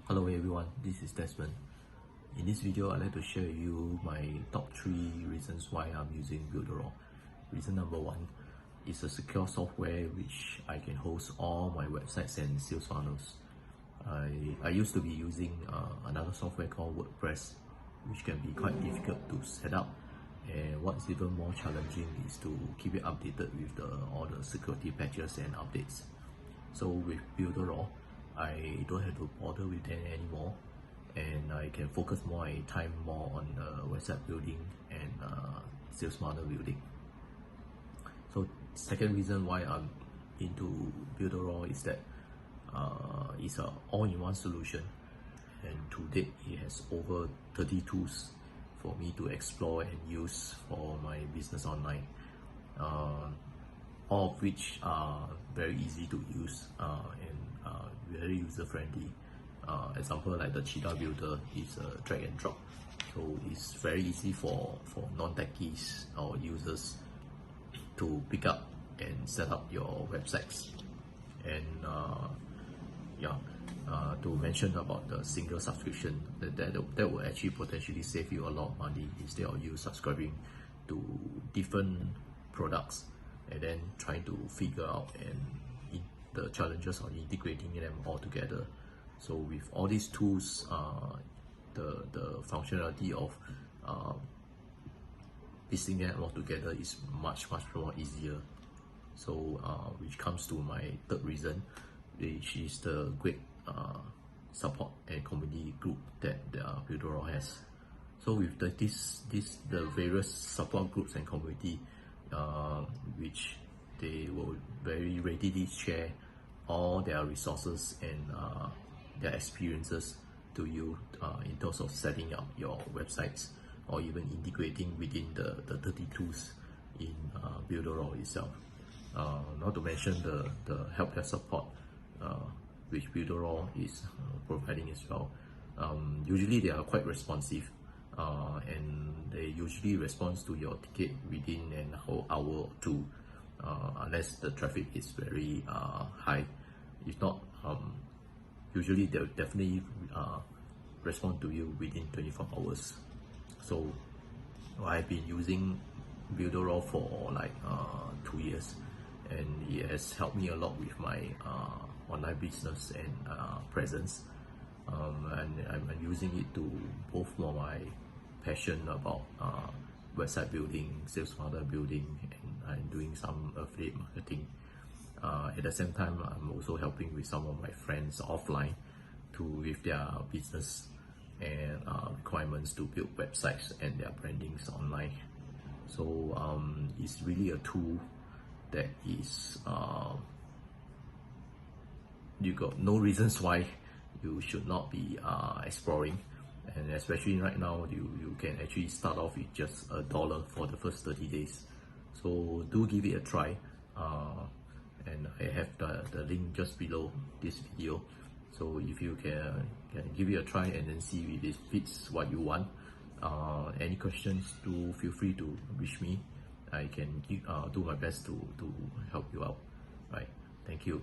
Hello everyone, this is Desmond. In this video, I'd like to share with you my top 3 reasons why I'm using Builderall. Reason number 1 is a secure software which I can host all my websites and sales funnels. I used to be using another software called WordPress, which can be quite difficult to set up, and what's even more challenging is to keep it updated with all the security patches and updates. So with Builderall, I don't have to bother with them anymore, and I can focus my time more on website building and sales funnel building. So second reason why I'm into Builderall is that it's an all-in-one solution, and to date it has over 30 tools for me to explore and use for my business online. All of which are very easy to use and very user-friendly. Example like the Cheetah Builder is a drag and drop, so it's very easy for non-techies or users to pick up and set up your websites. And to mention about the single subscription, that will actually potentially save you a lot of money instead of you subscribing to different products and then trying to figure out the challenges of integrating them all together. So with all these tools, the functionality of piecing them all together is much more easier. So which comes to my third reason, which is the great support and community group that Builderall has. So with the various support groups and community, which they will very readily share all their resources and their experiences to you in terms of setting up your websites or even integrating within the 30 tools in Builderall itself. Not to mention the help desk support which Builderall is providing as well. Usually they are quite responsive, and they usually respond to your ticket within an hour or two, unless the traffic is very high. If not, usually they'll definitely respond to you within 24 hours. So I've been using Builderall for like 2 years, and it has helped me a lot with my online business and presence. And I'm using it to both for my passion about website building, sales funnel building, and I'm doing some affiliate marketing. At the same time, I'm also helping with some of my friends offline with their business and requirements to build websites and their brandings online. So it's really a tool that is you got no reasons why you should not be exploring. And especially right now, you can actually start off with just $1 for the first 30 days. So do give it a try. And I have the link just below this video. So if you can give it a try and then see if it fits what you want. Any questions, do feel free to reach me. I can do my best to help you out. Right. Thank you.